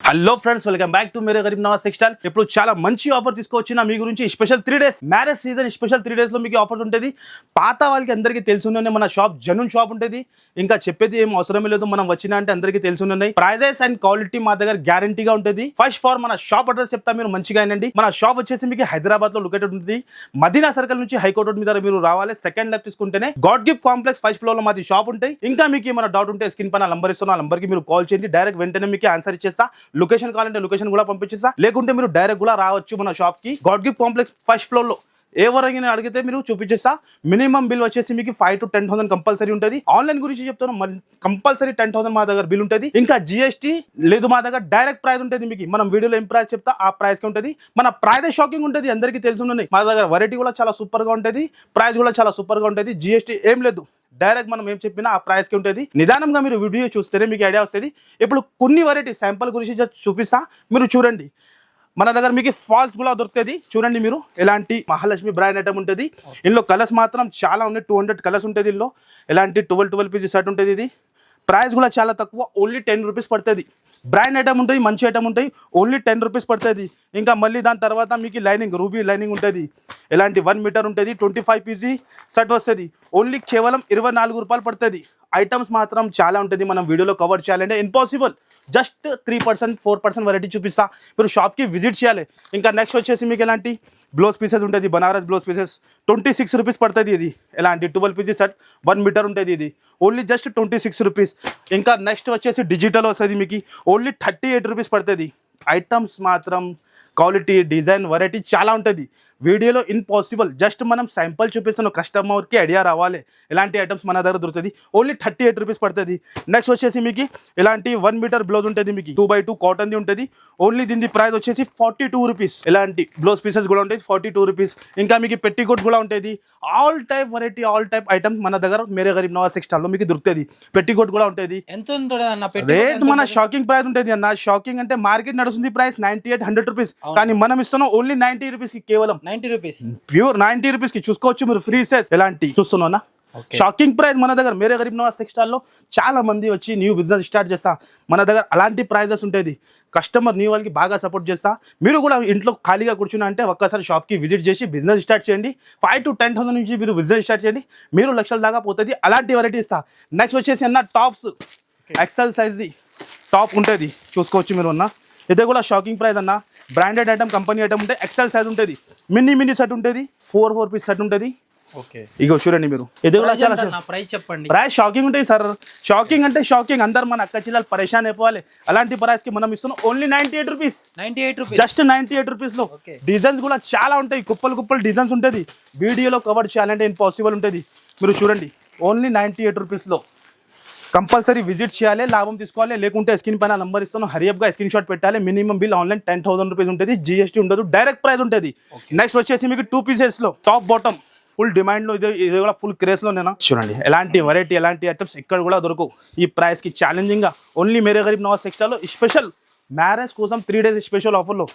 Hello friends, welcome back to Mere Garib Nawaz textile. ఇప్పుడు చాలా మంచి ఆఫర్ తీసుకొచ్చిన మీ గురించి special 3 days marriage season special 3 days లో మీకు ఆఫర్ ఉంటుంది. పాత వాళ్ళకి అందరికీ తెలుసునే మన షాప్ జనూన్ షాప్ ఉంటుంది. ఇంకా చెప్పేది ఏం అవసరమే లేదు, మనం వచ్చినా అంటే అందరికీ తెలుసున్నాయి. ప్రైజెస్ అండ్ క్వాలిటీ మా దగ్గర గ్యారంటీగా ఉంటుంది. ఫస్ట్ ఫార్ మన షాప్ అడ్రస్ చెప్తా, మీరు మంచిగా అయినండి. మన షాప్ వచ్చేసి మీకు హైదరాబాద్ లో లొకేటెడ్ ఉంటుంది. మదీనా సర్కిల్ నుంచి హైకోర్ట్ రోడ్ మీద మీరు రావాలి. సెకండ్ లెఫ్ట్ తీసుకుంటేనే God gift complex first floor లో మాది షాప్ ఉంటాయి. ఇంకా మీకు ఏమైనా డౌట్ ఉంటే స్క్రీన్ పైన నంబర్ ఇస్తున్నా, ఆ నంబర్ కి మీరు కాల్ చేయండి. డైరెక్ట్ వెంటనే మీకు ఆన్సర్ ఇచ్చేస్తా. లొకేషన్ కావాలంటే లొకేషన్ కూడా పంపించేస్తా, లేకుంటే మీరు డైరెక్ట్ కూడా రావచ్చు మన షాప్ కి. God gift complex first floor లో ఎవరైనా అడిగితే మీరు చూపించేస్తా. మినిమం బిల్ వచ్చేసి మీకు 5 to 10,000 కంపల్సరీ ఉంటుంది. ఆన్లైన్ గురించి చెప్తాను, కంపల్సరీ 10,000 మా దగ్గర బిల్ ఉంటుంది. ఇంకా జిఎస్టీ లేదు మా దగ్గర. డైరెక్ట్ ప్రైస్ ఉంటుంది. మీకు మనం వీడియోలో ఏం ప్రైస్ చెప్తా ఆ ప్రైస్ కి ఉంటుంది. మన ప్రైస్ షాకింగ్ ఉంటుంది, అందరికీ తెలుసున్నాయి. మా దగ్గర వెరైటీ కూడా చాలా సూపర్ గా ఉంటుంది, ప్రైస్ కూడా చాలా సూపర్ గా ఉంటుంది. జిఎస్టీ ఏం లేదు, డైరెక్ట్ మనం ఏం చెప్పినా ఆ ప్రైస్కి ఉంటుంది. నిదానంగా మీరు వీడియో చూస్తేనే మీకు ఐడియా వస్తుంది. ఇప్పుడు కొన్ని వెరైటీ శాంపుల్ గురించి చూపిస్తా, మీరు చూడండి. మన దగ్గర మీకు ఫాల్స్ కూడా దొరుకుతుంది. చూడండి మీరు, ఎలాంటి మహాలక్ష్మి బ్రాండ్ ఐటమ్ ఉంటుంది. ఇందులో కలర్స్ మాత్రం చాలా ఉన్నాయి, 200 కలర్స్ ఉంటుంది. ఇందులో ఎలాంటి 12 పీసెస్ సెట్ ఉంటుంది. ఇది ప్రైస్ కూడా చాలా తక్కువ, ఓన్లీ 10 రూపీస్ పడుతుంది. బ్రాండ్ ఐటమ్ ఉంటుంది, మంచి ఐటమ్ ఉంటాయి, ఓన్లీ 10 రూపీస్ పడుతుంది. ఇంకా మళ్ళీ దాని తర్వాత మీకు లైనింగ్, రూబీ లైనింగ్ ఉంటుంది. ఎలాంటి 1 మీటర్ ఉంటుంది, 25 పీసీ సెట్ వస్తుంది. ఓన్లీ కేవలం 24 రూపాయలు పడుతుంది. ఐటమ్స్ మాత్రం చాలా ఉంటుంది, మనం వీడియోలో కవర్ చేయాలంటే ఇంపాసిబుల్. జస్ట్ 3% 4% వెరైటీ చూపిస్తా, మీరు షాప్కి విజిట్ చేయాలి. ఇంకా నెక్స్ట్ వచ్చేసి మీకు ఎలాంటి బ్లౌజ్ పీసెస్ ఉంటుంది, బనారస్ బ్లౌజ్ పీసెస్ 26 రూపీస్ పడుతుంది. ఇది ఎలాంటి 12 పీసీ సెట్ 1 మీటర్ ఉంటుంది. ఇది ఓన్లీ జస్ట్ 26 రూపీస్. ఇంకా నెక్స్ట్ వచ్చేసి డిజిటల్ వస్తుంది, మీకు ఓన్లీ 38 రూపీస్ పడుతుంది. ఐటమ్స్ మాత్రం క్వాలిటీ, డిజైన్, వెరైటీ చాలా ఉంటుంది. వీడియోలో ఇంపాసిబుల్, జస్ట్ మనం శాంపుల్ చూపిస్తున్నాం, కస్టమర్కి ఐడియా రావాలి. ఇలాంటి ఐటమ్స్ మన దగ్గర దొరుకుతుంది, ఓన్లీ 38 రూపీస్ పడుతుంది. నెక్స్ట్ వచ్చేసి మీకు ఇలాంటి 1 మీటర్ బ్లౌజ్ ఉంటుంది, మీకు 2x2 కాటన్ది ఉంటుంది. ఓన్లీ దీని ప్రైస్ వచ్చేసి 42 రూపీస్. ఇలాంటి బ్లౌజ్ పీసెస్ కూడా ఉంటాయి, 42 రూపీస్. ఇంకా మీకు పెట్టికోట్ కూడా ఉంటుంది. All type variety, all type items మన దగ్గర మేరే గరీబ్ నవాజ్ టెక్స్టైల్లో మీకు దొరుకుతుంది. పెట్టికోట్ కూడా ఉంటుంది. ఎంత ఉంటుంది అన్న రేట్? మన షాకింగ్ ప్రైస్ ఉంటుంది అన్న. షాకింగ్ అంటే మార్కెట్ నడుస్తుంది ప్రైస్ 98-100 రూపీస్, కానీ మనం ఇస్తున్నాం ఓన్లీ 90 రూపీస్ కి. కేవలం 90 రూపీస్, ప్యూర్ 90 రూపీస్ కి చూసుకోవచ్చు మీరు. ఫ్రీ సైజ్ ఎలాంటి చూస్తున్నా. షాకింగ్ ప్రైస్ మన దగ్గర మేరే గరీబ్ నవాజ్ టెక్స్టైల్లో. చాలా మంది వచ్చి న్యూ బిజినెస్ స్టార్ట్ చేస్తా, మన దగ్గర అలాంటి ప్రైజెస్ ఉంటుంది. కస్టమర్ న్యూ వాళ్ళకి బాగా సపోర్ట్ చేస్తా. మీరు కూడా ఇంట్లో ఖాళీగా కూర్చున్నా అంటే ఒక్కసారి షాప్కి విజిట్ చేసి బిజినెస్ స్టార్ట్ చేయండి. 5 to 10,000 నుంచి మీరు బిజినెస్ స్టార్ట్ చేయండి, మీరు లక్షల దాకా పోతుంది. అలాంటి వెరైటీ ఇస్తా. నెక్స్ట్ వచ్చేసి అన్న టాప్స్, ఎక్సెల్ సైజ్ది టాప్ ఉంటుంది, చూసుకోవచ్చు మీరు అన్న. ఇదే కూడా షాకింగ్ ప్రైస్ అన్న. బ్రాండెడ్ ఐటమ్, కంపెనీ ఐటమ్ ఉంటే ఎక్సెల్ సైజ్ ఉంటుంది. మినీ సెట్ ఉంటుంది, 4 పీస్ సెట్ ఉంటుంది. ఓకే, ఇగో చూడండి మీరు. ఇది కూడా చాలా ప్రైస్ చెప్పండి. ప్రైస్ షాకింగ్ ఉంటుంది సార్. షాకింగ్ అంటే షాకింగ్, అందరు మన అక్క చిల్లలు పరేషాన్ అయిపోవాలి. అలాంటి ప్రైస్ కి మనం ఇస్తున్నాం only 98 rupees. 98 rupees, just 98 rupees లో. డిజైన్స్ కూడా చాలా ఉంటాయి, కుప్పలు డిజైన్స్ ఉంటుంది. వీడియోలో కవర్ చేయాలంటే ఇంపాసిబుల్ ఉంటుంది. మీరు చూడండి, ఓన్లీ 98 రూపీస్ లో. కంపల్సరీ విజిట్ చేయాలి, లాభం తీసుకోవాలి. లేకుంటే స్క్రీన్ పైన నంబర్ ఇస్తాను, హరియప్గా స్క్రీన్ షాట్ పెట్టాలి. మినిమం బిల్ ఆన్లైన్ 10,000 రూపీస్ ఉంటుంది, జిఎస్టీ ఉండదు, డైరెక్ట్ ప్రైస్ ఉంటుంది. నెక్స్ట్ వచ్చేసి మీకు 2 పీసెస్ లో టాప్ బాటమ్ ఫుల్ డిమాండ్ లో. ఇది కూడా ఫుల్ క్రేజ్ లో నేనా. చూడండి ఎలాంటి వెరైటీ, ఎలాంటి ఐటమ్స్ ఇక్కడ కూడా దొరకవు ఈ ప్రైస్ కి. ఛాలెంజింగ్ గా ఓన్లీ మేరే గరీబ్ నవాజ్ టెక్స్టైల్లో స్పెషల్ మ్యారేజ్ కోసం 3 డేస్ స్పెషల్ ఆఫర్లో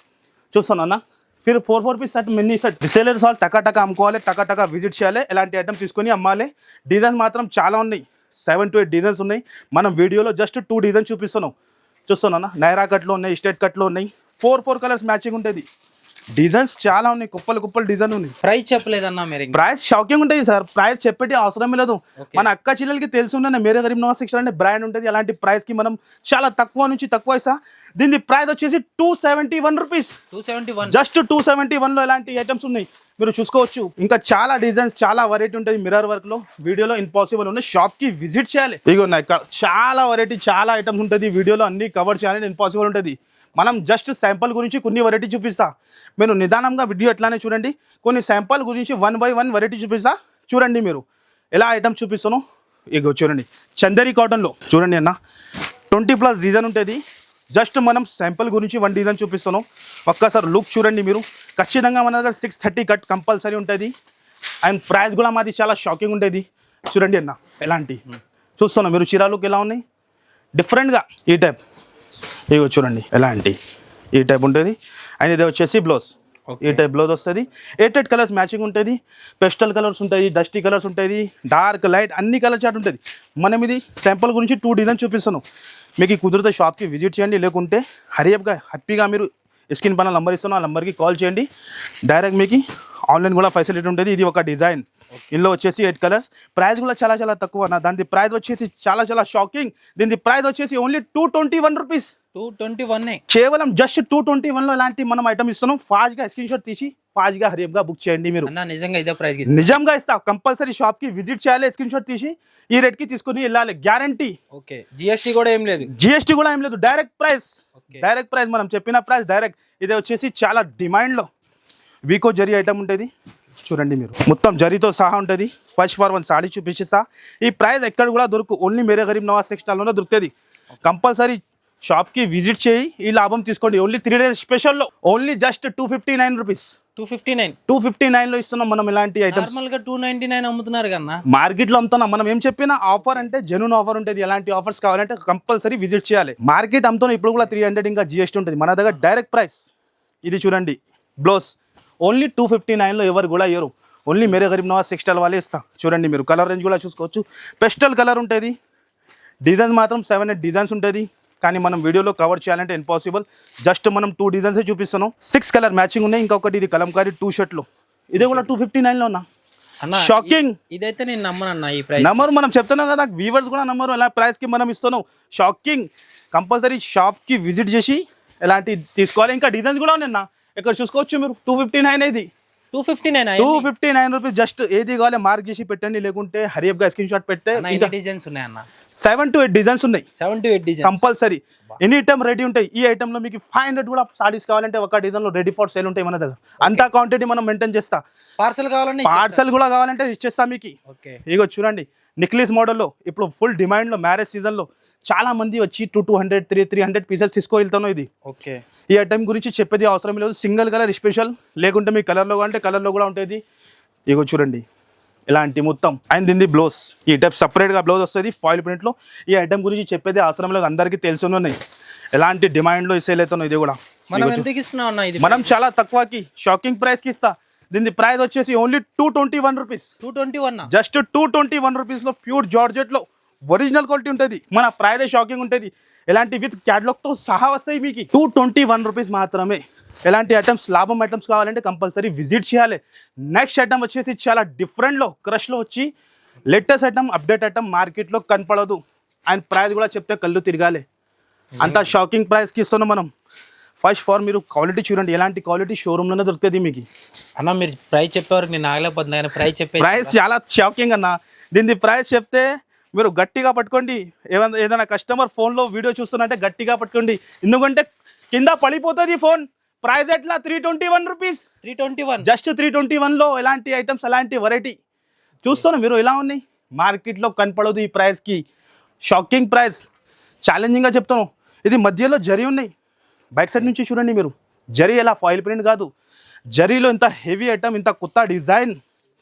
చూస్తున్నా. ఫిర్ 4 piece set, mini set. Resellers వాళ్ళు టకా అమ్ముకోవాలి, టకా విజిట్ చేయాలి. ఎలాంటి ఐటమ్స్ తీసుకొని అమ్మాలి. డిజైన్స్ మాత్రం చాలా ఉన్నాయి, 7 to 8 డిజైన్స్ ఉన్నాయి. మనం వీడియోలో జస్ట్ 2 డిజైన్స్ చూస్తున్నా. నైరా కట్లో ఉన్నాయి, స్టేట్ కట్లో ఉన్నాయి. 4 కలర్స్ మ్యాచింగ్ ఉంటుంది. డిజైన్స్ చాలా ఉన్నాయి, కుప్పలు డిజైన్ ఉన్నాయి. ప్రైస్ చెప్పలేదన్నా మీరు? ప్రైస్ షాకింగ్ ఉంటుంది సార్, ప్రైస్ చెప్పేటి అవసరమే లేదు. మన అక్క చిల్లలకి తెలిసి ఉన్న మేరే గరీబ్ నవాజ్ టెక్స్టైల్ అంటే బ్రాండ్ ఉంటుంది. అలాంటి ప్రైస్ కి మనం చాలా తక్కువ నుంచి తక్కువ ఇస్తా. దీని ప్రైస్ వచ్చేసి 271 రూపీస్. 271, జస్ట్ 271 లో ఎలాంటి ఐటమ్స్ ఉన్నాయి మీరు చూసుకోవచ్చు. ఇంకా చాలా డిజైన్స్, చాలా వెరైటీ ఉంటుంది. మిర్రర్ వర్క్ లో వీడియోలో ఇంపాసిబుల్ ఉన్నాయి. షాప్ కి విజిట్ చేయాలి. ఇగో ఇక్కడ చాలా వెరైటీ, చాలా ఐటమ్స్ ఉంటుంది. వీడియోలో అన్ని కవర్ చేయాలని ఇంపాసిబుల్ ఉంటుంది. మనం జస్ట్ శాంపుల్ గురించి కొన్ని వెరైటీ చూపిస్తా. మీరు నిదానంగా వీడియో ఎట్లానే చూడండి. కొన్ని శాంపుల్ గురించి 1 by 1 వెరైటీ చూపిస్తా. చూడండి మీరు ఎలా ఐటమ్ చూపిస్తాను. ఇగో చూడండి, చందేరి కాటన్లో చూడండి అన్న, 20+ డిజైన్ ఉంటుంది. జస్ట్ మనం శాంపుల్ గురించి 1 డిజైన్ చూపిస్తాను. ఒక్కసారి లుక్ చూడండి మీరు. ఖచ్చితంగా మన దగ్గర 630 కట్ కంపల్సరీ ఉంటుంది. అండ్ ప్రైస్ కూడా మాది చాలా షాకింగ్ ఉంటుంది. చూడండి అన్న, ఎలాంటి చూస్తున్నాం మీరు. చీర లుక్ ఎలా ఉన్నాయి, డిఫరెంట్గా ఈ టైప్. ఇగో చూడండి ఎలాంటి ఈ టైప్ ఉంటుంది. అండ్ ఇది వచ్చేసి బ్లౌజ్, ఈ టైప్ బ్లౌజ్ వస్తుంది. 8 కలర్స్ మ్యాచింగ్ ఉంటుంది. పెస్టల్ కలర్స్ ఉంటుంది, డస్టీ కలర్స్ ఉంటుంది, డార్క్ లైట్ అన్ని కలర్ చాట్ ఉంటుంది. మనం ఇది శాంపుల్ గురించి 2 డిజైన్ చూపిస్తాను. మీకు కుదిరితే షాప్కి విజిట్ చేయండి, లేకుంటే హ్యాపీగా మీరు స్క్రీన్ పైన నంబర్ ఇస్తాను, ఆ నెంబర్కి కాల్ చేయండి. డైరెక్ట్ మీకు ఆన్లైన్ కూడా ఫెసిలిటీ ఉంటుంది. ఇది ఒక డిజైన్, ఇందులో వచ్చేసి 8 కలర్స్. ప్రైస్ కూడా చాలా చాలా తక్కువ అన్న. దాని ప్రైస్ వచ్చేసి చాలా చాలా షాకింగ్. దీని ప్రైస్ వచ్చేసి ఓన్లీ 221 రూపీస్. 221 కేవలం జస్ట్ 221 లో ఇలాంటి మనం ఐటమ్ ఇస్తున్నాం. ఫాస్ట్గా స్క్రీన్ షాట్ తీసి ఫాస్ట్గా హరియప్గా బుక్ చేయండి. మీరు అన్న నిజంగా ఇదే ప్రైస్ నిజంగా ఇస్తా. కంపల్సరీ షాప్కి విజిట్ చేయాలి, స్క్రీన్ షాట్ తీసి ఈ రేట్కి తీసుకుని వెళ్ళాలి, గ్యారంటీ. ఓకే, జిఎస్టీ కూడా ఏం లేదు. జిఎస్టీ కూడా ఏం లేదు, డైరెక్ట్ ప్రైస్. డైరెక్ట్ ప్రైస్ మనం చెప్పిన ప్రైస్ డైరెక్ట్. ఇదే వచ్చేసి చాలా డిమాండ్లో వీకో జరీ ఐటమ్ ఉంటుంది. చూడండి మీరు, మొత్తం జరీతో సహా ఉంటుంది. ఫస్ట్ ఫర్ వన్ సాడీ చూపిస్తా. ఈ ప్రైస్ ఎక్కడ కూడా దొరుకు, ఓన్లీ మేరే గరీబ్ నవాజ్ టెక్స్టైల్లోనే దొరుకుతుంది. కంపల్సరీ షాప్కి విజిట్ చేయి, ఈ లాభం తీసుకోండి. ఓన్లీ 3 days స్పెషల్లో ఓన్లీ జస్ట్ 259 రూపీస్. 259 ఇస్తున్నాం మనం ఇలాంటి ఐటమ్స్. నార్మల్ గా 299 అమ్ముతున్నారు కన్నా. మార్కెట్లో అమ్ముతున్నాం. మనం ఏం చెప్పినా ఆఫర్ అంటే జెన్యూన్ ఆఫర్ ఉంటుంది. ఎలాంటి ఆఫర్స్ కావాలంటే కంపల్సరీ విజిట్ చేయాలి. మార్కెట్ అమ్ముతున్నాం ఇప్పుడు కూడా 300 ఇంకా జిఎస్టీ ఉంటుంది. మన దగ్గర డైరెక్ట్ ప్రైస్. ఇది చూడండి బ్లౌజ్ ఓన్లీ 259లో ఎవరు కూడా ఇయ్యరు. ఓన్లీ మేరే గరీబ్ నవాజ్ టెక్స్టైల్ వాళ్ళే ఇస్తా. చూడండి మీరు, కలర్ రేంజ్ కూడా చూసుకోవచ్చు. పెస్టల్ కలర్ ఉంటుంది. డిజైన్స్ మాత్రం 7-8 డిజైన్స్ ఉంటుంది. కానీ మనం వీడియోలో కవర్ చేయాలంటే ఇంపాసిబుల్. జస్ట్ మనం 2 డిజైన్స్ చూపిస్తున్నాం. 6 కలర్ మ్యాచింగ్ ఉన్నాయి. ఇంకొకటి ఇది కలంకారీ 2 షర్ట్లు. ఇదే కూడా 259లో ఉన్నా. షాకింగ్. ఇదైతే నేను నమ్మనన్నా. ఈ ప్రైస్ నంబర్ మనం చెప్తున్నాం కదా, వ్యూవర్స్ కూడా నంబర్ ఎలా ప్రైస్కి మనం ఇస్తున్నాం. షాకింగ్. కంపల్సరీ షాప్కి విజిట్ చేసి ఎలాంటి తీసుకోవాలి. ఇంకా డిజైన్స్ కూడా ఉన్నాయి. ఇక్కడ చూసుకోవచ్చు మీరు. 259 ఇది 259 రూపీస్. జస్ట్ ఏది కావాలి మార్క్ చేసి పెట్టండి, లేకుంటే హరియప్గా స్క్రీన్ షాట్ పెడితే. డిజైన్స్ ఉన్నాయి అన్న. 7 to 8 డిజైన్స్ ఉన్నాయి. 7 to 8 designs compulsory. Any item ready ఉంటాయి. ఈ ఐటమ్ లో మీకు 500 కూడా సారీస్ కావాలంటే ఒక డిజైన్ లో రెడీ ఫర్ సేల్ ఉంటాయి మన దగ్గర. అంతా క్వాంటిటీ మనం మెయింటైన్ చేస్తా. పార్సల్ కూడా కావాలంటే ఇచ్చేస్తా మీకు. ఇగో చూడండి, నెక్లెస్ మోడల్లో ఇప్పుడు ఫుల్ డిమాండ్ లో మ్యారేజ్ సీజన్ లో చాలా మంది వచ్చి 200 300 పీసెస్ తీసుకో వెళ్తాను. ఇది ఓకే. ఈ ఐటమ్ గురించి చెప్పేది అవసరం లేదు. సింగిల్ కలర్ స్పెషల్, లేకుంటే మీ కలర్లో అంటే కలర్లో కూడా ఉంటుంది. ఇగో చూడండి ఇలాంటి మొత్తం. అండ్ దీన్ని బ్లౌజ్ ఈ టైప్ సపరేట్గా బ్లౌజ్ వస్తుంది ఫాయిల్ ప్రింట్లో. ఈ ఐటమ్ గురించి చెప్పేది అవసరం లేదు, అందరికీ తెలుసున్నాయి. ఎలాంటి డిమాండ్లో సేల్ అవుతున్నాయి. ఇది కూడా మనం చాలా తక్కువకి షాకింగ్ ప్రైస్కి ఇస్తా. దీని ప్రైస్ వచ్చేసి ఓన్లీ 221 రూపీస్. 221 జస్ట్ 221 రూపీస్లో ప్యూర్ జార్జెట్లో ఒరిజినల్ క్వాలిటీ ఉంటుంది. మన ప్రైస్ షాకింగ్ ఉంటుంది. ఎలాంటి విత్ క్యాటలాగ్తో సహా వస్తాయి మీకు. 221 రూపీస్ మాత్రమే. ఎలాంటి ఐటమ్స్ లాభం ఐటమ్స్ కావాలంటే కంపల్సరీ విజిట్ చేయాలి. నెక్స్ట్ ఐటమ్ వచ్చేసి చాలా డిఫరెంట్లో క్రష్లో వచ్చి లేటెస్ట్ ఐటమ్, అప్డేట్ ఐటమ్ మార్కెట్లో కనపడదు. అండ్ ప్రైస్ కూడా చెప్తే కళ్ళు తిరగాలి. అంత షాకింగ్ ప్రైస్కి ఇస్తున్నాం మనం. ఫస్ట్ ఫార్ మీరు క్వాలిటీ చూడండి, ఎలాంటి క్వాలిటీ షోరూమ్లోనే దొరుకుతుంది మీకు. అన్న మీరు ప్రైస్ చెప్పేవారు నేను ఆగలేకపోతున్నా, కానీ ప్రైస్ చాలా షాకింగ్ అన్న. దీని ప్రైస్ చెప్తే మీరు గట్టిగా పట్టుకోండి. ఏదైనా కస్టమర్ ఫోన్లో వీడియో చూస్తున్నట్టే గట్టిగా పట్టుకోండి, ఎందుకంటే కింద పడిపోతుంది ఫోన్. ప్రైస్ ఎట్లా 321 రూపీస్. 321 జస్ట్ 321లో ఎలాంటి ఐటమ్స్, ఎలాంటి వెరైటీ చూస్తున్నాం మీరు. ఎలా ఉన్నాయి మార్కెట్లో కనపడదు ఈ ప్రైస్కి. షాకింగ్ ప్రైస్, ఛాలెంజింగ్గా చెప్తాను. ఇది మధ్యలో జరీ ఉన్నాయి. బ్యాక్ సైడ్ నుంచి చూడండి మీరు, జరీ ఎలా ఫాయిల్ ప్రింట్ కాదు, జరీలో ఇంత హెవీ ఐటమ్, ఇంత కొత్త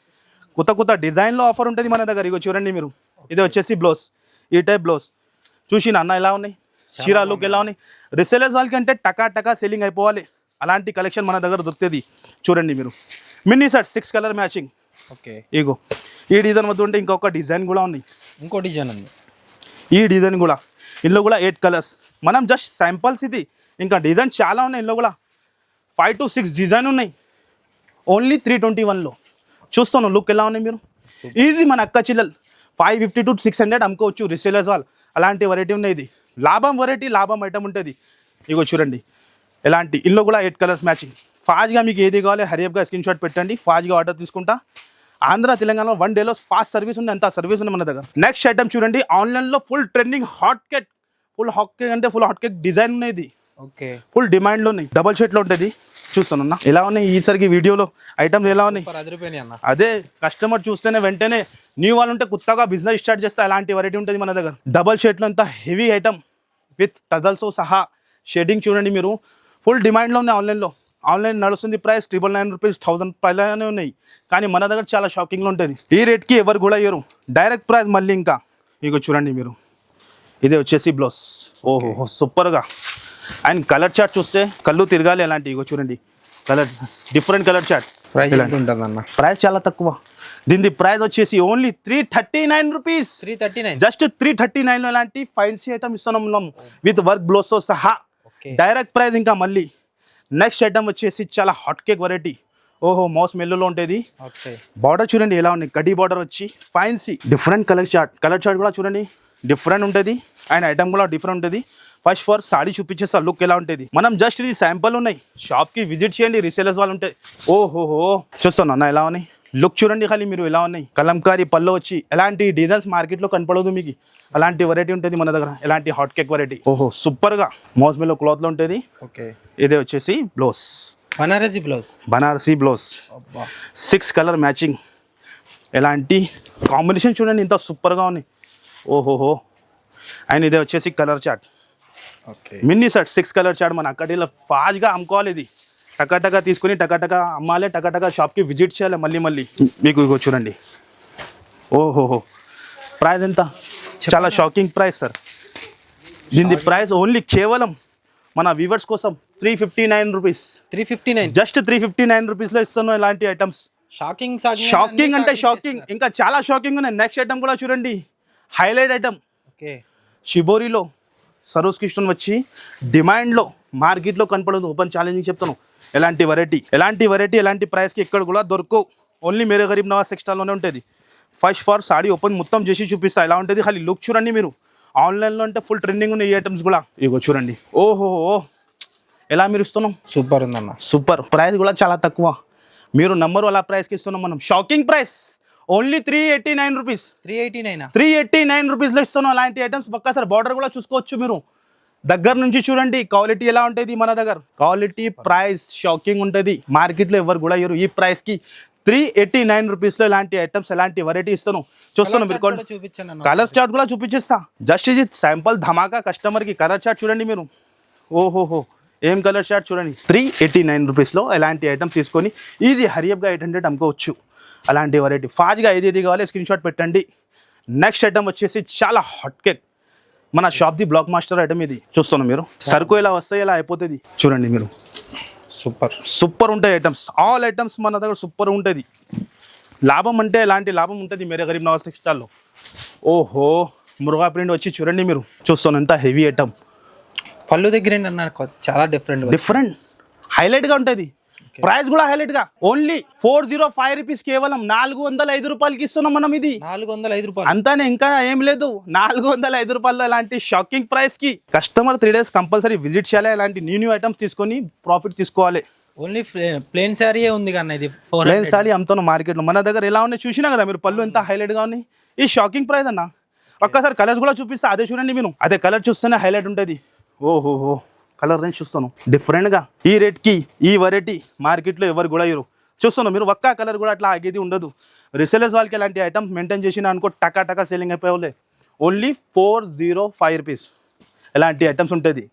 డిజైన్లో ఆఫర్ ఉంటుంది మన దగ్గర. ఇగో చూడండి మీరు, ఇది వచ్చేసి బ్లౌజ్. ఈ టైప్ బ్లౌజ్ చూసిన అన్న ఎలా ఉన్నాయి, చీరా లుక్ ఎలా ఉన్నాయి. రిసేలర్స్ వాళ్ళకి అంటే టకా సెల్లింగ్ అయిపోవాలి. అలాంటి కలెక్షన్ మన దగ్గర దొరుకుతుంది. చూడండి మీరు, mini set 6 colour matching. Okay. ఇగో ఈ డిజైన్ వద్ద ఉంటే ఇంకొక డిజైన్ కూడా ఉన్నాయి. ఇంకో డిజైన్ ఉంది. ఈ డిజైన్ కూడా, ఇందులో కూడా 8 కలర్స్. మనం జస్ట్ శాంపల్స్ ఇది. ఇంకా డిజైన్ చాలా ఉన్నాయి. ఇందులో కూడా 5 to 6 డిజైన్ ఉన్నాయి. ఓన్లీ 321లో చూస్తాను. లుక్ ఎలా ఉన్నాయి మీరు. ఈజీ మన అక్క చిల్లలు 550 to 600 అమ్ముకోవచ్చు రిసేలర్స్ వాళ్ళు. అలాంటి వెరైటీ ఉన్నాయి. ఇది లాభం వెరైటీ, లాభం ఐటమ్ ఉంటుంది. ఇగో చూడండి ఎలాంటి. ఇందులో కూడా 8 కలర్స్ మ్యాచింగ్. ఫాస్ట్గా మీకు ఏది కావాలి హరియప్గా స్క్రీన్ షాట్ పెట్టండి, ఫాస్ట్గా ఆర్డర్ తీసుకుంటా. ఆంధ్ర తెలంగాణలో 1 డేలో ఫాస్ట్ సర్వీస్ ఉంది. అంత సర్వీస్ ఉంది మన దగ్గర. నెక్స్ట్ ఐటమ్ చూడండి, ఆన్లైన్లో full trending hot cake. Full hot cake design ఉన్నాయి. ఇది ఓకే, ఫుల్ డిమాండ్లో ఉన్నాయి. డబల్ షేట్లో ఉంటుంది. చూస్తానన్నా ఎలా ఉన్నాయి ఈసారికి వీడియోలో ఐటమ్స్ ఎలా ఉన్నాయి. అదే కస్టమర్ చూస్తేనే వెంటనే న్యూ వాళ్ళు ఉంటే కొత్తగా బిజినెస్ స్టార్ట్ చేస్తే అలాంటి వెరైటీ ఉంటుంది మన దగ్గర. డబల్ షేట్లో ఇంత హెవీ ఐటమ్ విత్ టజల్స్తో సహా షేడింగ్ చూడండి మీరు. ఫుల్ డిమాండ్లో ఉంది ఆన్లైన్లో. ఆన్లైన్ నడుస్తుంది ప్రైస్ 999 రూపీస్, 1000 పైలానే ఉన్నాయి. కానీ మన దగ్గర చాలా షాకింగ్లో ఉంటుంది. ఈ రేట్కి ఎవరు కూడా ఇయ్యరు. డైరెక్ట్ ప్రైస్ మళ్ళీ. ఇంకా ఇగో చూడండి మీరు, ఇదే వచ్చేసి బ్లౌజ్. ఓహో సూపర్గా. అండ్ కలర్ చార్ట్ చూస్తే కళ్ళు తిరగాలి. అలాంటి ఇగో చూడండి colour, different colour chart. Price ఉంటుందన్న. ప్రైస్ చాలా తక్కువ. దీని ప్రైస్ వచ్చేసి ఓన్లీ 339 రూపీస్. 339. జస్ట్ 339 ఇలాంటి ఫైన్సీ ఐటమ్ ఇస్తున్నాం విత్ వర్క్ బ్లౌజ్తో సహా. డైరెక్ట్ ప్రైస్ ఇంకా మళ్ళీ. నెక్స్ట్ ఐటమ్ వచ్చేసి చాలా హాట్ కేక్ వెరైటీ. ఓహో మౌస్ మెల్లులో ఉంటుంది. బార్డర్ చూడండి ఎలా ఉంది, కడ్డీ బార్డర్ వచ్చి ఫైన్సీ డిఫరెంట్ కలర్ చార్ట్ కూడా చూడండి డిఫరెంట్ ఉంటుంది అండ్ ఐటమ్ కూడా డిఫరెంట్ ఉంటుంది. ఫస్ట్ ఫర్ సాడీ చూపించేస్తా లుక్ ఎలా ఉంటుంది. మనం జస్ట్ ఇది శాంపుల్ ఉన్నాయి, షాప్కి విజిట్ చేయండి, రీసేలర్స్ వాళ్ళు ఉంటాయి. ఓహోహో చూస్తాను అన్న ఎలా ఉన్నాయి, లుక్ చూడండి ఖాళీ మీరు ఎలా ఉన్నాయి. కలంకారీ పళ్ళు వచ్చి ఎలాంటి డిజైన్స్ మార్కెట్లో కనపడదు మీకు, అలాంటి వెరైటీ ఉంటుంది మన దగ్గర, ఎలాంటి హాట్ కేక్ వెరైటీ. ఓహో సూపర్గా మౌస్ మెల్లో క్లాత్లో ఉంటుంది. ఇదే వచ్చేసి blouse, Banarasi blouse 6 colour matching. ఎలాంటి కాంబినేషన్ చూడండి ఇంత సూపర్గా ఉన్నాయి. ఓహోహో అండ్ ఇదే వచ్చేసి colour chart, mini set 6 colour chart. మన అక్కడిలో ఫాస్ట్గా అమ్ముకోవాలి, ఇది టకాటకా తీసుకుని టకాటకా అమ్మాలి, టకాటకా షాప్కి విజిట్ చేయాలి మళ్ళీ మళ్ళీ. మీకు ఇగో చూడండి. ఓహోహో ప్రైస్ ఎంత, చాలా షాకింగ్ ప్రైస్ సార్. దీని ప్రైస్ ఓన్లీ కేవలం మన వ్యూవర్స్ కోసం 359 రూపీస్. 359 జస్ట్ 359 రూపీస్లో ఇస్తున్నాం ఇలాంటి ఐటమ్స్. షాకింగ్ అంటే షాకింగ్, ఇంకా చాలా షాకింగ్ ఉన్నాయి. నెక్స్ట్ ఐటమ్ కూడా చూడండి, హైలైట్ ఐటమ్. షిబోరిలో సరోజ్ కిషన్ వచ్చి డిమాండ్లో మార్కెట్లో కనపడదు, ఓపెన్ ఛాలెంజింగ్ చెప్తాను. ఎలాంటి వెరైటీ ఎలాంటి ప్రైస్కి ఇక్కడ కూడా దొరకవు, ఓన్లీ మేరే గరీబ్ నవాజ్ టెక్స్టైల్లోనే ఉంటుంది. ఫస్ట్ ఫర్ సాడీ ఓపెన్ మొత్తం చేసి చూపిస్తా ఎలా ఉంటుంది. ఖాళీ లుక్ చూడండి మీరు. ఆన్లైన్లో అంటే ఫుల్ ట్రెండింగ్ ఉన్నాయి ఈ ఐటమ్స్ కూడా. ఇగో చూడండి. ఓహో ఎలా మీరు ఇస్తున్నాం, సూపర్ ఉందన్న, సూపర్. ప్రైస్ కూడా చాలా తక్కువ, మీరు నంబర్ అలా ప్రైస్కి ఇస్తున్నాం మనం. Shocking price only 389 rupees. 389 రూపీస్లో ఇస్తున్నాం అలాంటి ఐటమ్స్. ఒక్కసారి బార్డర్ కూడా చూసుకోవచ్చు మీరు, దగ్గర నుంచి చూడండి క్వాలిటీ ఎలా ఉంటుంది మన దగ్గర. క్వాలిటీ ప్రైస్ షాకింగ్ ఉంటుంది, మార్కెట్లో ఎవరు కూడా ఇవ్వరు ఈ ప్రైస్కి. 389 రూపీస్లో ఇలాంటి ఐటమ్స్ ఎలాంటి వెరైటీ ఇస్తాను చూస్తాను మీరు. కలర్ చార్ట్ కూడా చూపించేస్తా, జస్ట్ ఇది శాంపుల్ ధమాకా కస్టమర్కి. కలర్ చార్ట్ చూడండి మీరు. ఓహోహో ఏం కలర్ చార్ట్ చూడండి. 389 రూపీస్లో ఎలాంటి ఐటమ్స్ తీసుకొని ఈజీ హరియప్గా 800 అమ్ముకోవచ్చు. అలాంటి వెరైటీ ఫాస్ట్గా ఏది కావాలి స్క్రీన్ షాట్ పెట్టండి. నెక్స్ట్ ఐటమ్ వచ్చేసి చాలా హాట్ కేక్, మన షాప్ది బ్లాక్ మాస్టర్ ఐటమ్ ఇది. చూస్తున్నాం మీరు, సరుకు ఎలా వస్తాయి ఎలా అయిపోతుంది చూడండి మీరు. సూపర్ ఉంటాయి ఐటమ్స్, ఆల్ ఐటమ్స్ మన దగ్గర సూపర్ ఉంటుంది. లాభం అంటే ఎలాంటి లాభం ఉంటుంది మేరే గరీబ్ నవాజ్ టెక్స్టైల్లో. ఓహో మురుగా ప్రింట్ వచ్చి చూడండి మీరు. చూస్తాను ఎంత హెవీ ఐటమ్. పళ్ళు దగ్గర చాలా డిఫరెంట్ హైలైట్గా ఉంటుంది. ప్రైస్ కూడా హైలైట్గా ఓన్లీ 405 రూపీస్, కేవలం 405 రూపాయలకి ఇస్తున్నాం మనం. ఇది 405 రూపాయలు అంతానే, ఇంకా ఏం లేదు. 405 రూపాయల్లో ఇలాంటి షాకింగ్ ప్రైస్కి కస్టమర్ 3 డేస్ కంపల్సరీ విజిట్ చేయాలి. ఇలాంటి న్యూ ఐటమ్స్ తీసుకొని ప్రాఫిట్ తీసుకోవాలి. ఓన్లీ ప్లేన్ శారీ ఉంది కన్నా, ఇది ప్లేన్ శారీ అమ్ముతున్నాం మార్కెట్లో. మన దగ్గర ఎలా ఉన్నాయి చూసినా కదా మీరు, పళ్ళు ఎంత హైలైట్గా ఉన్నాయి. ఈ షాకింగ్ ప్రైస్ అన్న. ఒక్కసారి కలర్స్ కూడా చూపిస్తా, అదే చూడండి మీరు. అదే కలర్ చూస్తేనే హైలైట్ ఉంటుంది. ఓహోహో కలర్ రేంజ్ చూస్తాను డిఫరెంట్గా. ఈ రేట్కి ఈ వెరైటీ మార్కెట్లో ఎవరు కూడా ఇవ్వరు. చూస్తాను మీరు, ఒక్క కలర్ కూడా అట్లా ఆగేది ఉండదు. రీసేలర్స్ వాళ్ళకి ఎలాంటి ఐటమ్స్ మెయింటైన్ చేసినా అనుకో టకా సెల్లింగ్ అయిపోయే. ఓన్లీ 405 రూపీస్ ఎలాంటి ఐటమ్స్ ఉంటుంది.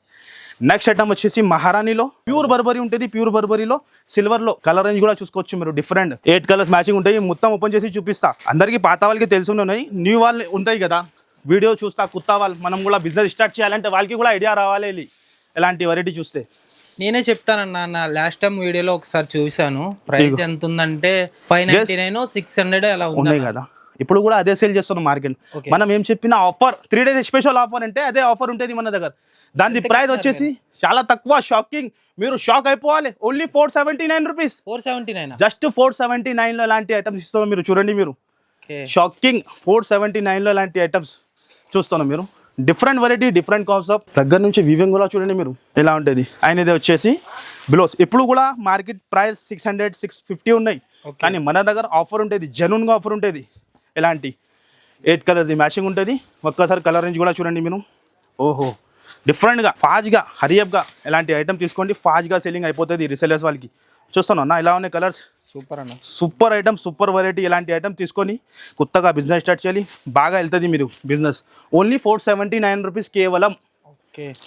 నెక్స్ట్ ఐటమ్ వచ్చేసి మహారాణిలో ప్యూర్ బర్బరీ ఉంటుంది. ప్యూర్ బర్బరీలో సిల్వర్లో కలర్ రేంజ్ కూడా చూసుకోవచ్చు మీరు. డిఫరెంట్ 8 కలర్స్ మ్యాచింగ్ ఉంటాయి. మొత్తం ఓపెన్ చేసి చూపిస్తా. అందరికీ పాత వాళ్ళకి తెలుసున్నాయి, న్యూ వాళ్ళు ఉంటాయి కదా వీడియో చూస్తా. కొత్త వాళ్ళు మనం కూడా బిజినెస్ స్టార్ట్ చేయాలంటే వాళ్ళకి కూడా ఐడియా రావాలి ఎలాంటి వెరైటీ చూస్తే. నేనే చెప్తానన్నా, లాస్ట్ టైం వీడియోలో ఒకసారి చూసాను. ప్రైస్ ఎంత ఉందంటే 599 600 అలా ఉన్నాయి కదా. ఇప్పుడు కూడా అదే సేల్ చేస్తున్నాం మార్కెట్. మనం ఏం చెప్పిన ఆఫర్ 3 డేస్ స్పెషల్ ఆఫర్ అంటే అదే ఆఫర్ ఉంటుంది మన దగ్గర. దాని ప్రైస్ వచ్చేసి చాలా తక్కువ, షాకింగ్, మీరు షాక్ అయిపోవాలి. Only 479 rupees. 479 జస్ట్ 479లో ఇలాంటి ఐటమ్స్ ఇస్తున్నాం మీరు. చూడండి మీరు, షాకింగ్. 479లో ఇలాంటి ఐటమ్స్ చూస్తున్నాం మీరు. Different variety, different concept. దగ్గర నుంచి వివింగ్ కూడా చూడండి మీరు ఎలా ఉంటుంది. ఆయన ఇది వచ్చేసి బ్లౌజ్. ఇప్పుడు కూడా మార్కెట్ ప్రైస్ 600 650 ఉన్నాయి, కానీ మన దగ్గర ఆఫర్ ఉంటుంది, జెన్యూన్గా ఆఫర్ ఉంటుంది. ఎలాంటి 8 కలర్ది మ్యాచింగ్ ఉంటుంది. ఒక్కసారి కలర్ రేంజ్ కూడా చూడండి మీరు. ఓహో డిఫరెంట్గా ఫాస్ట్గా హరియప్గా ఎలాంటి ఐటమ్ తీసుకోండి, ఫాస్ట్గా సెల్లింగ్ అయిపోతుంది రీసెలర్స్ వాళ్ళకి. చూస్తాను అన్న ఎలా ఉన్నాయి కలర్స్. సూపర్ అన్న, సూపర్ ఐటమ్, సూపర్ వెరైటీ. ఇలాంటి ఐటమ్ తీసుకొని కొత్తగా బిజినెస్ స్టార్ట్ చేయాలి, బాగా వెళ్తుంది మీరు బిజినెస్. ఓన్లీ 479 రూపీస్ కేవలం.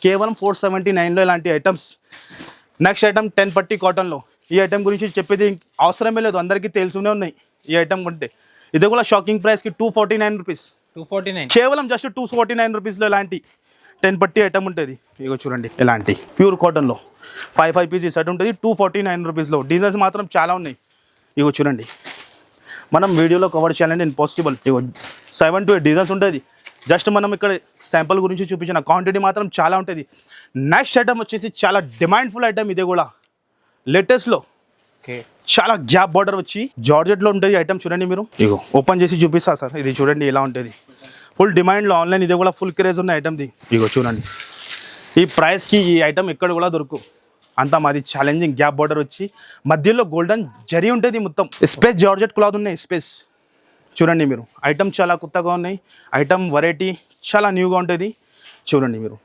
కేవలం 479లో ఇలాంటి ఐటమ్స్. నెక్స్ట్ ఐటమ్ 10 పట్టీ కాటన్లో. ఈ ఐటమ్ గురించి చెప్పేది అవసరమే లేదు, అందరికీ తెలుసునే ఉన్నాయి ఈ ఐటమ్ కొంటే. ఇది కూడా షాకింగ్ ప్రైస్కి 249 రూపీస్. 249 కేవలం జస్ట్ 249 రూపీస్లో ఇలాంటి 10 పట్టీ ఐటమ్ ఉంటుంది. ఇగో చూడండి ఇలాంటి ప్యూర్ కాటన్లో 5 పీసెస్ సెట్ ఉంటుంది. 249 రూపీస్లో. డిజైన్స్ మాత్రం చాలా ఉన్నాయి. ఇగో చూడండి మనం వీడియోలో కవర్ చేయాలంటే ఇంపాసిబుల్. ఇగో 7 to 8 డిజైన్స్ ఉంటుంది. జస్ట్ మనం ఇక్కడ శాంపుల్ గురించి చూపించిన క్వాంటిటీ మాత్రం చాలా ఉంటుంది. నెక్స్ట్ ఐటమ్ వచ్చేసి చాలా డిమాండ్ఫుల్ ఐటమ్, ఇదే కూడా లేటెస్ట్లో ఓకే. చాలా గ్యాప్ బార్డర్ వచ్చి జార్జెట్లో ఉంటుంది ఐటమ్. చూడండి మీరు, ఇగో ఓపెన్ చేసి చూపిస్తా సార్. ఇది చూడండి ఎలా ఉంటుంది, ఫుల్ డిమాండ్లో ఆన్లైన్. ఇదే కూడా ఫుల్ క్రేజ్ ఉన్న ఐటమ్ది. ఇగో చూడండి, ఈ ప్రైస్కి ఈ ఐటమ్ ఎక్కడ కూడా దొరుకు. అంతా మాది ఛాలెంజింగ్ గ్యాప్ బార్డర్ వచ్చి మధ్యలో గోల్డెన్ జరీ ఉంటుంది. మొత్తం స్పేస్ జార్జెట్ క్లాత్ ఉన్నాయి. స్పేస్ చూడండి మీరు, ఐటమ్ చాలా కొత్తగా ఉన్నాయి. ఐటమ్ వెరైటీ చాలా న్యూగా ఉంటుంది. చూడండి మీరు,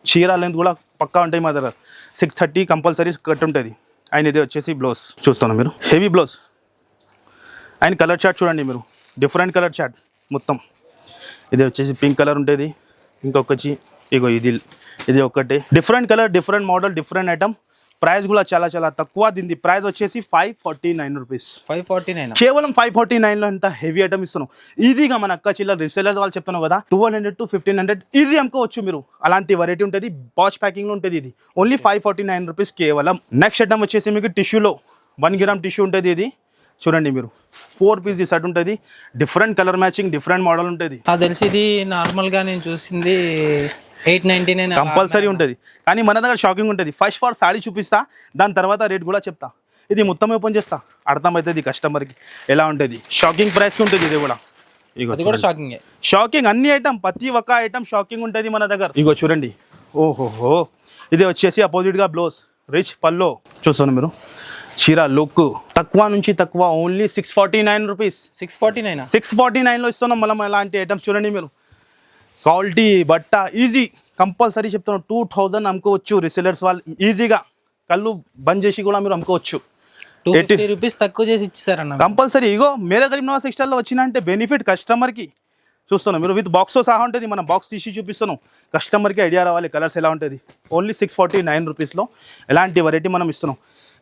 చీర లెంత్ కూడా పక్కా ఉంటాయి. మా దగ్గర 630 కంపల్సరీ కట్ ఉంటుంది. ఆయన ఇది వచ్చేసి బ్లౌజ్ చూస్తున్నాం మీరు, హెవీ బ్లౌజ్. ఆయన కలర్ చార్ట్ చూడండి మీరు, డిఫరెంట్ కలర్ చార్ట్ మొత్తం. ఇది వచ్చేసి పింక్ కలర్ ఉంటుంది. ఇంకొకటి ఇగో ఇది ఒకటి different colour, different model, different item. Price కూడా చాలా చాలా తక్కువ. దీని ప్రైస్ వచ్చేసి 549 రూపీస్. 549 కేవలం 549లో ఎంత హెవీ ఐటమ్ ఇస్తున్నాం. ఈజీగా మన అక్క చిల్లర రీసెలర్స్ వాళ్ళు చెప్తున్నాం కదా, 1200 to 1500 ఈజీ అమ్ముకోవచ్చు మీరు. అలాంటి వెరైటీ ఉంటుంది, బాచ్ ప్యాకింగ్లో ఉంటుంది. ఇది ఓన్లీ 549 రూపీస్ కేవలం. నెక్స్ట్ ఐటమ్ వచ్చేసి మీకు టిష్యూలో 1 గ్రామ్ టిష్యూ ఉంటుంది. ఇది చూడండి మీరు, 4 పీస్ సెట్ ఉంటుంది. Different colour matching, different model ఉంటుంది. నాకు తెలిసి ఇది నార్మల్గా నేను చూసింది 899 కంపల్సరీ ఉంటుంది. కానీ మన దగ్గర షాకింగ్ ఉంటుంది. ఫస్ట్ ఫార్ సాడీ చూపిస్తా, దాని తర్వాత రేట్ కూడా చెప్తా. ఇది మొత్తం ఓపెన్ చేస్తా, అర్థమవుతుంది కస్టమర్కి ఎలా ఉంటుంది. షాకింగ్ ప్రైస్కి ఉంటుంది ఇది కూడా. ఇగో అది కూడా షాకింగ్. షాకింగ్ అన్ని ఐటమ్, ప్రతి ఒక్క ఐటమ్ షాకింగ్ ఉంటుంది మన దగ్గర. ఇగో చూడండి, ఓహోహో. ఇది వచ్చేసి అపోజిట్గా బ్లౌజ్, రిచ్ పల్లో. చూస్తాను మీరు, చీర లుక్ తక్కువ నుంచి తక్కువ ఓన్లీ 649 రూపీస్. 649లో ఇస్తున్నాం మనం అలాంటి ఐటమ్స్. చూడండి మీరు, క్వాలిటీ బట్ట ఈజీ. కంపల్సరీ చెప్తున్నాం 2000 అమ్ముకోవచ్చు రీసెలర్స్ వాళ్ళు ఈజీగా. కళ్ళు బంద్ చేసి కూడా మీరు అమ్ముకోవచ్చు. 250 రూపీస్ తక్కువ చేసి ఇచ్చారన్న కంపల్సరీ. ఇగో మేరే గరీబ్ నవాజ్ టెక్స్టైల్లో వచ్చినంటే బెనిఫిట్ కస్టమర్కి. చూస్తున్నాం మీరు, విత్ బాక్స్తో సహా ఉంటుంది. మనం బాక్స్ తీసి చూపిస్తున్నాం, కస్టమర్కి ఐడియా రావాలి కలర్స్ ఎలా ఉంటుంది. ఓన్లీ 649 రూపీస్లో ఎలాంటి వెరైటీ మనం ఇస్తున్నాం.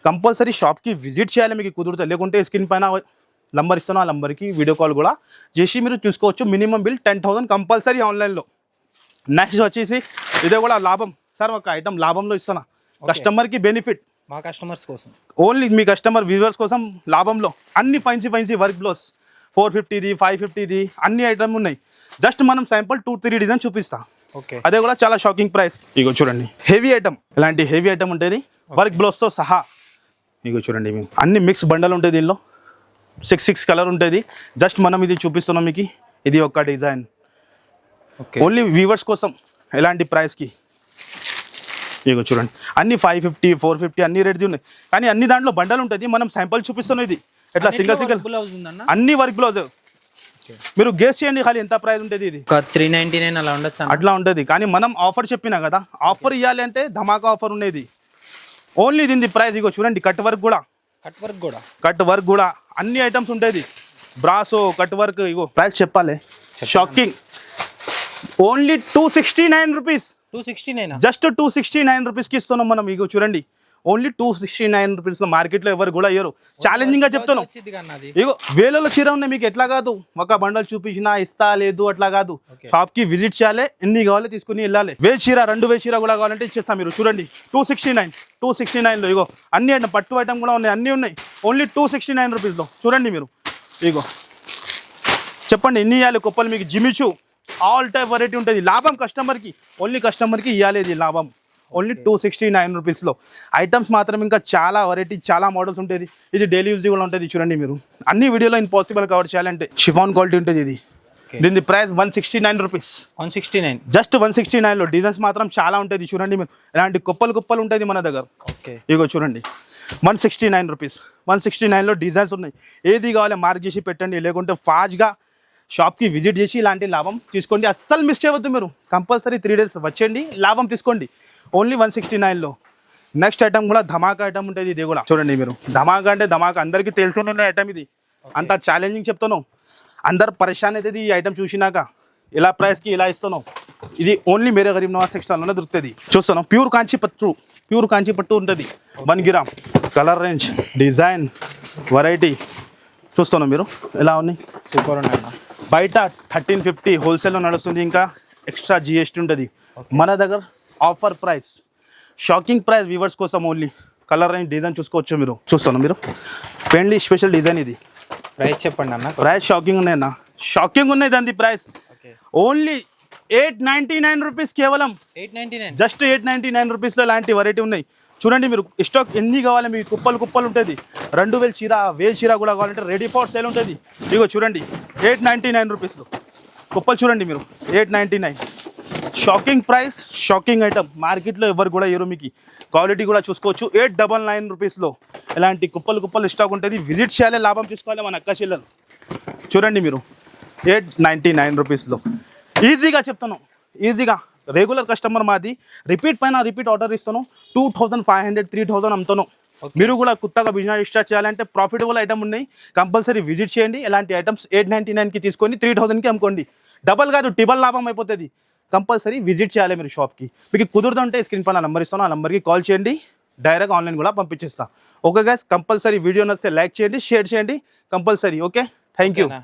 కంపల్సరీ షాప్కి విజిట్ చేయాలి మీకు కుదురుతుంది. లేకుంటే స్క్రీన్ పైన నంబర్ ఇస్తాను, ఆ నంబర్కి వీడియో కాల్ కూడా చేసి మీరు చూసుకోవచ్చు. మినిమం బిల్ 10,000 కంపల్సరీ ఆన్లైన్లో. నెక్స్ట్ వచ్చేసి ఇదే కూడా లాభం సార్, ఒక ఐటమ్ లాభంలో ఇస్తాను. కస్టమర్కి బెనిఫిట్, మా కస్టమర్స్ కోసం, ఓన్లీ మీ కస్టమర్ వ్యూవర్స్ కోసం లాభంలో. అన్ని ఫైన్సీ వర్క్ బ్లౌజ్ 450ది 550ది అన్ని ఐటమ్ ఉన్నాయి. జస్ట్ మనం శాంపుల్ 2-3 డిజైన్ చూపిస్తా. ఓకే. అదే కూడా చాలా షాకింగ్ ప్రైస్. ఇగో చూడండి, హెవీ ఐటమ్. ఇలాంటి హెవీ ఐటమ్ ఉంటుంది వర్క్ బ్లౌజ్తో సహా. ఇగో చూడండి, అన్ని మిక్స్ బండల్ ఉంటుంది. దీనిలో 6 కలర్ ఉంటుంది. జస్ట్ మనం ఇది చూపిస్తున్నాం మీకు. ఇది ఒక డిజైన్ ఓన్లీ వ్యూవర్స్ కోసం ఎలాంటి ప్రైస్కి. ఇగో చూడండి, అన్ని 550 450 అన్ని రేట్ది ఉన్నాయి. కానీ అన్ని దాంట్లో బండల్ ఉంటుంది. మనం శాంపుల్ చూపిస్తున్నాం. ఇది ఎట్లా సింగిల్ బ్లౌజ్ ఉందన్న, అన్ని వర్క్ బ్లౌజ్. మీరు గెస్ చేయండి ఖాళీ ఎంత ప్రైస్ ఉంటుంది. ఇది 399 అలా ఉండొచ్చు, అట్లా ఉంటుంది. కానీ మనం ఆఫర్ చెప్పినా కదా, ఆఫర్ ఇవ్వాలి అంటే ధమాకా ఆఫర్ ఉండేది. ఓన్లీ దీని ప్రైస్ ఇగో చూడండి, కట్ వర్క్ కూడా అన్ని ఐటమ్స్ ఉంటుంది. బ్రాసో కట్ వర్క్. ఇగో ప్రైస్ చెప్పాలి, షాకింగ్. Only 269 rupees. 269 జస్ట్ 269 రూపీస్కి ఇస్తున్నాం మనం. ఇగో చూడండి, ఓన్లీ 269 రూపీస్లో. మార్కెట్లో ఎవరు కూడా ఇయ్యరు. ఛాలెంజింగ్ గా చెప్తున్నాం. ఇగో వేలలో చీర ఉన్నాయి మీకు. ఎట్లా కాదు, ఒక బండల్ చూపించినా ఇస్తా లేదు అట్లా కాదు. షాప్ కి విజిట్ చేయాలి, ఎన్ని కావాలి తీసుకుని వెళ్ళాలి. చీర 2,000 చీర కూడా కావాలంటే ఇచ్చేస్తాం. మీరు చూడండి, 269లో ఇగో అన్ని ఐటమ్, పట్టు ఐటమ్ కూడా ఉన్నాయి, అన్ని ఉన్నాయి. ఓన్లీ 269 రూపీస్లో. చూడండి మీరు, ఇగో చెప్పండి ఎన్ని ఇవ్వాలి కుప్పలు మీకు. జిమిచు ఆల్ టైప్ వెరైటీ ఉంటుంది. లాభం కస్టమర్కి, ఓన్లీ కస్టమర్కి ఇవ్వాలి ఇది లాభం. ఓన్లీ 269 రూపీస్లో ఐటమ్స్ మాత్రం. ఇంకా చాలా వెరైటీ, చాలా మోడల్స్ ఉంటుంది. ఇది డైలీ యూజ్ కూడా ఉంటుంది. చూడండి మీరు, అన్ని వీడియోలో ఇంపాసిబుల్ కవర్ చేయాలంటే. షిఫాన్ క్వాలిటీ ఉంటుంది ఇది. దీని ప్రైస్ 169 రూపీస్. 169, జస్ట్ 169లో. డిజైన్స్ మాత్రం చాలా ఉంటుంది. చూడండి మీరు, ఇలాంటి కుప్పలు ఉంటుంది మన దగ్గర. ఇగో చూడండి, 169 రూపీస్. 169లో డిజైన్స్ ఉన్నాయి. ఏది కావాలి మార్క్ చేసి పెట్టండి, లేకుంటే ఫాస్ట్గా షాప్కి విజిట్ చేసి ఇలాంటి లాభం తీసుకోండి. అస్సలు మిస్ చేయవద్దు మీరు. కంపల్సరీ 3 డేస్ వచ్చేయండి, లాభం తీసుకోండి. ఓన్లీ 169లో. నెక్స్ట్ ఐటమ్ కూడా ధమాకా ఐటమ్ ఉంటుంది. ఇది కూడా చూడండి మీరు, ధమాకా అంటే ధమాకా. అందరికీ తెలిసిన ఐటమ్ ఇది. అంత ఛాలెంజింగ్ చెప్తున్నావు, అందరు పరేషాన్ అవుతుంది ఈ ఐటమ్ చూసినాక. ఇలా ప్రైస్కి ఇలా ఇస్తున్నావు. ఇది ఓన్లీ మేరే గరీబ్ నవాజ్ టెక్స్టైల్లోనే దొరుకుతుంది. చూస్తున్నాం, ప్యూర్ కాంచి పట్టు ఉంటుంది. 1 gram. Colour range, design, variety చూస్తున్నాం మీరు ఎలా ఉన్నాయి. సూపర్ ఉన్నాయి. బయట 1350 హోల్సేల్లో నడుస్తుంది. ఇంకా ఎక్స్ట్రా GST ఉంటుంది. మన దగ్గర offer price, shocking price viewers కోసం ఓన్లీ. కలర్ రేంజ్, డిజైన్ చూసుకోవచ్చు మీరు. చూస్తున్నాం మీరు, పెండ్లీ స్పెషల్ డిజైన్ ఇది. ప్రైస్ చెప్పండి అన్న. ప్రైస్ షాకింగ్ ఉన్నాయి అన్న, షాకింగ్ ఉన్నాయి దాని ప్రైస్. ఓకే, ఓన్లీ 899 రూపీస్, కేవలం 899. జస్ట్ 899 రూపీస్లో ఇలాంటి వెరైటీ ఉన్నాయి. చూడండి మీరు, స్టాక్ ఎన్ని కావాలి మీకు, కుప్పలు కుప్పలు ఉంటుంది. 2000 చీర, 1000 చీర కూడా కావాలంటే రెడీ ఫర్ సేల్ ఉంటుంది. ఇగో చూడండి 899 రూపీస్లో కుప్పలు చూడండి మీరు, 899. Shocking price, shocking item. మార్కెట్లో ఎవరు కూడా ఇవ్వరు మీకు. క్వాలిటీ కూడా చూసుకోవచ్చు. 899 రూపీస్లో ఇలాంటి కుప్పలు కుప్పలు స్టాక్ ఉంటుంది. విజిట్ చేయాలి, లాభం చూసుకోవాలి మన అక్క చెల్లెలు. చూడండి మీరు 899 రూపీస్లో ఈజీగా చెప్తాను, ఈజీగా రెగ్యులర్ కస్టమర్ మాది. రిపీట్ పైన రిపీట్ ఆర్డర్ ఇస్తాను. 2500, 3000 అమ్ముతాను. మీరు కూడా కొత్తగా బిజినెస్ స్టార్ట్ చేయాలంటే ప్రాఫిటబుల్ ఐటమ్ ఉన్నాయి, కంపల్సరీ విజిట్ చేయండి. ఇలాంటి ఐటమ్స్ 899కి తీసుకొని 3000కి అమ్ముకోండి. డబల్ కాదు, ట్రిబల్ లాభం అయిపోతుంది. కంపల్సరీ విజిట్ చేయాలి మీరు షాప్కి. మీకు కుదురుతుంటే స్క్రీన్ పైన నెంబర్ ఇస్తాను, ఆ నెంబర్కి కాల్ చేయండి. డైరెక్ట్ ఆన్లైన్ కూడా పంపించేస్తాను. ఓకే గైస్, కంపల్సరీ వీడియో నచ్చితే లైక్ చేయండి, షేర్ చేయండి కంపల్సరీ. Okay, thank you.